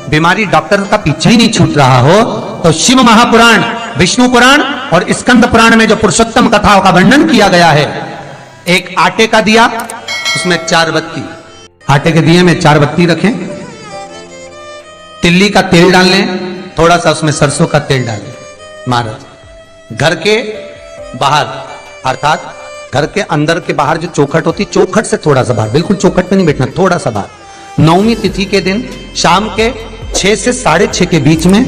बीमारी डॉक्टर का पीछा ही नहीं छूट रहा हो तो शिव महापुराण, विष्णु पुराण और स्कंद पुराण में जो पुरुषोत्तम कथाओं का वर्णन किया गया है, एक आटे का दिया, उसमें 4 बत्ती, आटे के दिए में 4 बत्ती रखें, तिल्ली का तेल डाल लें, थोड़ा सा उसमें सरसों का तेल डाल लें। महाराज घर के बाहर अर्थात घर के अंदर के बाहर जो चौखट होती, चौखट से थोड़ा सा बाहर, बिल्कुल चौखट पे नहीं बैठना, थोड़ा सा बाहर, 9वीं तिथि के दिन शाम के 6 से 6:30 के बीच में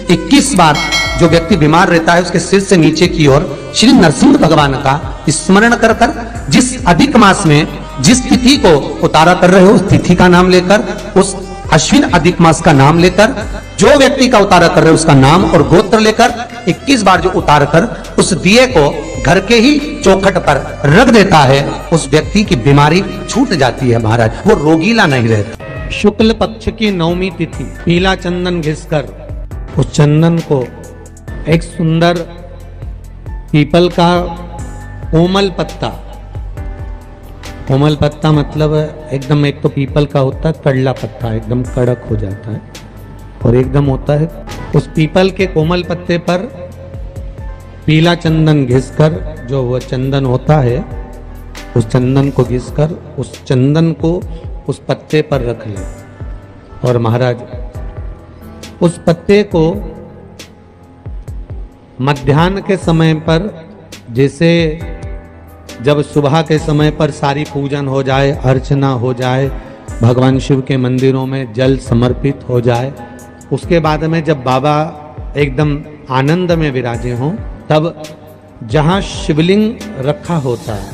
21 बार जो व्यक्ति बीमार रहता है उसके सिर से नीचे की ओर श्री नरसिंह भगवान का स्मरण कर कर, जिस अधिक मास में जिस तिथि को उतारा कर रहे हो उस तिथि का नाम लेकर, उस अश्विन अधिक मास का नाम लेकर, जो व्यक्ति का उतारा कर रहे हो उसका नाम और गोत्र लेकर 21 बार जो उतार कर उस दिए को घर के ही चौखट पर रख देता है, उस व्यक्ति की बीमारी छूट जाती है महाराज, वो रोगीला नहीं रहता। शुक्ल पक्ष की 9वीं तिथि पीला चंदन घिसकर उस चंदन को एक सुंदर पीपल का कोमल पत्ता, कोमल पत्ता मतलब एकदम, एक तो पीपल का होता है कड़ला पत्ता, एकदम कड़क हो जाता है, और एकदम होता है उस पीपल के कोमल पत्ते पर पीला चंदन घिसकर, जो वह चंदन होता है उस चंदन को घिसकर उस चंदन को उस पत्ते पर रख ले। और महाराज उस पत्ते को मध्याह्न के समय पर, जैसे जब सुबह के समय पर सारी पूजन हो जाए, अर्चना हो जाए, भगवान शिव के मंदिरों में जल समर्पित हो जाए, उसके बाद में जब बाबा एकदम आनंद में विराजे हों, तब जहां शिवलिंग रखा होता है,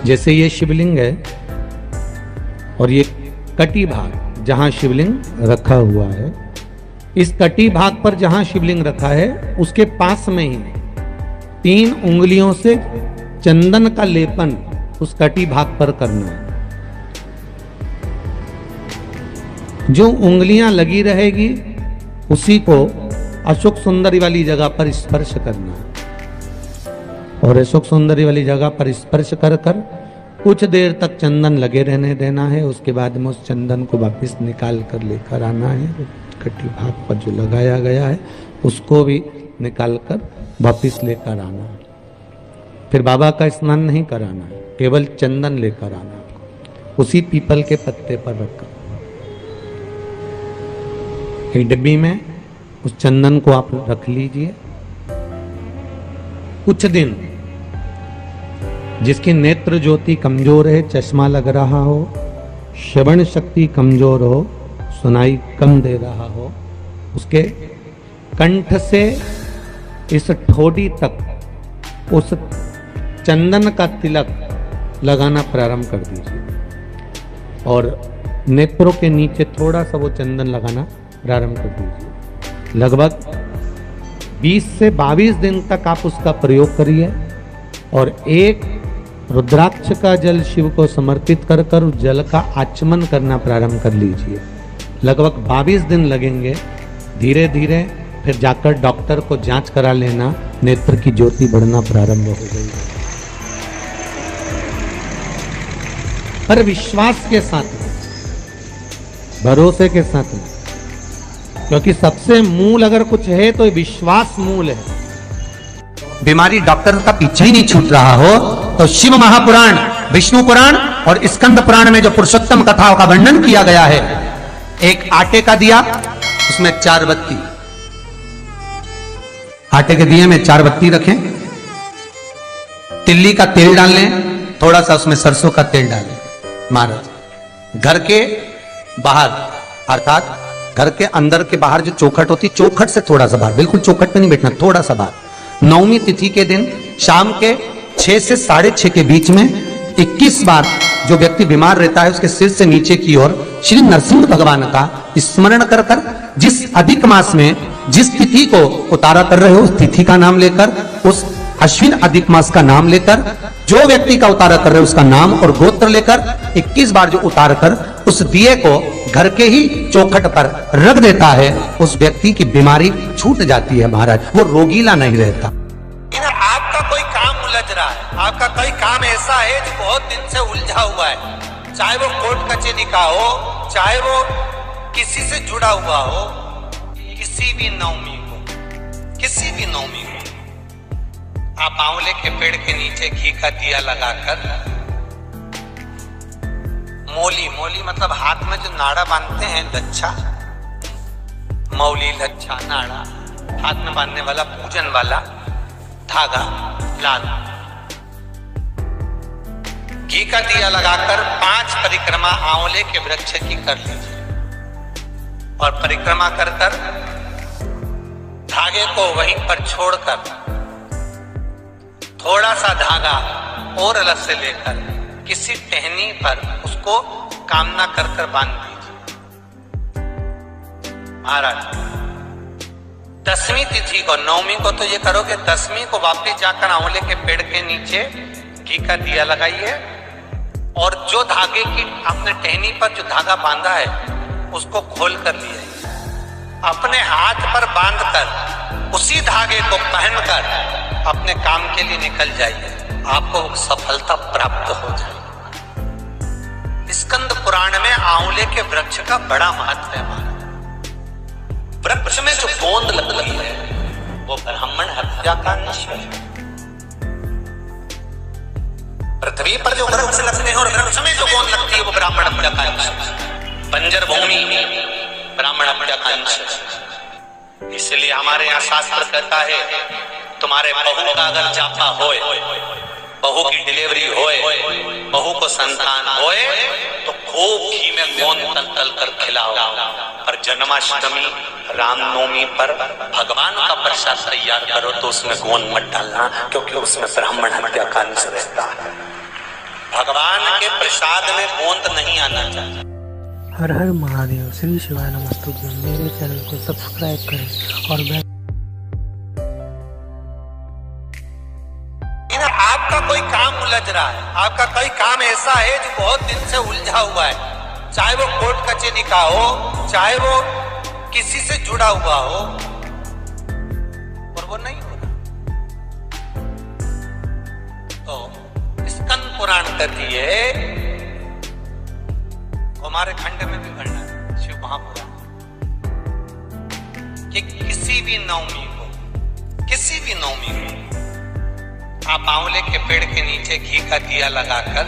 जैसे ये शिवलिंग है और ये कटी भाग जहां शिवलिंग रखा हुआ है, इस कटी भाग पर जहां शिवलिंग रखा है उसके पास में ही 3 उंगलियों से चंदन का लेपन उस कटी भाग पर करना है। जो उंगलियां लगी रहेगी उसी को अशोक सुंदरी वाली जगह पर स्पर्श करना है, और अशोक सुंदरी वाली जगह पर स्पर्श कर कर कुछ देर तक चंदन लगे रहने देना है। उसके बाद में उस चंदन को वापस निकाल कर लेकर आना है, कटी भाग पर जो लगाया गया है उसको भी निकाल कर वापस लेकर आना है। फिर बाबा का स्नान नहीं कराना है, केवल चंदन लेकर आना है, उसी पीपल के पत्ते पर रखकर एक डिब्बी में उस चंदन को आप रख लीजिए। कुछ दिन जिसकी नेत्र ज्योति कमजोर है, चश्मा लग रहा हो, श्रवण शक्ति कमजोर हो, सुनाई कम दे रहा हो, उसके कंठ से इस ठोड़ी तक उस चंदन का तिलक लगाना प्रारंभ कर दीजिए और नेत्रों के नीचे थोड़ा सा वो चंदन लगाना प्रारंभ कर दीजिए। लगभग 20 से 22 दिन तक आप उसका प्रयोग करिए और एक रुद्राक्ष का जल शिव को समर्पित कर कर उस जल का आचमन करना प्रारंभ कर लीजिए। लगभग 22 दिन लगेंगे। धीरे धीरे फिर जाकर डॉक्टर को जांच करा लेना, नेत्र की ज्योति बढ़ना प्रारंभ हो गई। पर विश्वास के साथ में, भरोसे के साथ में, क्योंकि सबसे मूल अगर कुछ है तो विश्वास मूल है। बीमारी डॉक्टर का पीछा ही नहीं छूट रहा हो तो शिव महापुराण, विष्णु पुराण और स्कंद पुराण में जो पुरुषोत्तम कथाओं का वर्णन किया गया है, एक आटे का दिया, उसमें 4 बत्ती, आटे के दिए में 4 बत्ती रखें, तिल्ली का तेल डाल लें, थोड़ा सा उसमें सरसों का तेल डालें। महाराज घर के बाहर अर्थात घर के अंदर के बाहर जो चौखट होती, चौखट से थोड़ा सा बाहर, बिल्कुल चौखट पे नहीं बैठना, थोड़ा सा बाहर, 9वीं तिथि के दिन शाम के 6 से 6:30 के बीच में 21 बार जो व्यक्ति बीमार रहता है उसके सिर से नीचे की ओर श्री नरसिंह भगवान का स्मरण कर कर, जिस अधिक मास में जिस तिथि को उतारा कर रहे हो उस तिथि का नाम लेकर, उस अश्विन अधिक मास का नाम लेकर, जो व्यक्ति का उतारा कर रहे हो उसका नाम और गोत्र लेकर 21 बार जो उतार कर उस दिए को घर के ही चौखट पर रख देता है, उस व्यक्ति की बीमारी छूट जाती है महाराज, वो रोगीला नहीं रहता। आपका कोई काम उलझ रहा है, आपका कोई काम ऐसा है जो बहुत दिन से उलझा हुआ है, चाहे वो कोर्ट कचहरी का हो, चाहे वो किसी से जुड़ा हुआ हो, किसी भी नवमी को आप आंवले के पेड़ के नीचे घी का दिया लगाकर मौली मतलब हाथ में जो नाड़ा बांधते हैं, लच्छा, मौली, लच्छा, नाड़ा, हाथ में बांधने वाला पूजन वाला धागा लाल, घी का दिया लगाकर 5 परिक्रमा आंवले के वृक्ष की कर लीजिए और परिक्रमा कर धागे को वहीं पर छोड़कर थोड़ा सा धागा और अलग से लेकर किसी टहनी पर उसको कामना कर बांध दीजिए। महाराज 10वीं तिथि को, 9वीं को तो ये करोगे, 10वीं को वापस जाकर आंवले के पेड़ के नीचे घी का दिया लगाइए और जो धागे की आपने टहनी पर जो धागा बांधा है उसको खोल कर लिया, अपने हाथ पर बांधकर उसी धागे को पहनकर अपने काम के लिए निकल जाइए, आपको सफलता प्राप्त हो जाएगी। स्कंद पुराण में आंवले के वृक्ष का बड़ा महत्व है। वृक्ष में जो गोंद लगती है वो ब्राह्मण हत्या का निश्चय है। पृथ्वी पर जो वृक्ष लगते हैं और वृक्ष में जो गोंद लगती है वो ब्राह्मण हत्या का अंश है। बंजर भूमि ब्राह्मण हत्या का अंश है। इसलिए हमारे यहाँ शास्त्र कहता है तुम्हारे बहू का अगर जापा होए, बहू की डिलीवरी होए, बहू को संतान होए तो खूब घी में गोंद तल कर खिलाओ। पर जन्माष्टमी, रामनवमी पर भगवान का प्रसाद तैयार करो तो उसमें गोंद मत डालना, क्योंकि उसमें ब्राह्मण हत्या का अंश रहता है। भगवान के प्रसाद में गोंद नहीं आना चाहिए। हर हर महादेव। श्री शिवाय नमस्तुभ्यं। मेरे चैनल को सब्सक्राइब करें और आपका कोई काम उलझ रहा है, आपका कोई काम ऐसा है जो बहुत दिन से उलझा हुआ है, चाहे वो कोर्ट कचहरी का हो, चाहे वो किसी से जुड़ा हुआ हो और वो नहीं हो रहा, तो स्कंद पुराण कहती है, हमारे खंड में भी वर्णन है शिव महापुराण कि किसी भी नवमी को आप आंवले के पेड़ के नीचे घी का दिया लगाकर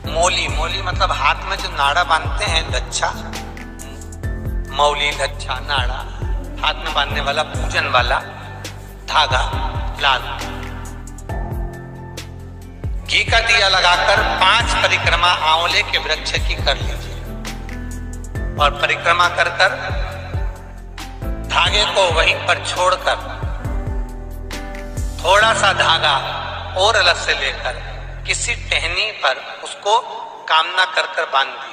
मौली मतलब हाथ में जो नाड़ा बांधते हैं, लच्छा, मौली, लच्छा, नाड़ा, हाथ में बांधने वाला पूजन वाला धागा लाल, घी का दिया लगाकर 5 परिक्रमा आंवले के वृक्ष की कर लीजिए और परिक्रमा कर धागे को वहीं पर छोड़कर थोड़ा सा धागा और अलग से लेकर किसी टहनी पर उसको कामना कर बांध दी।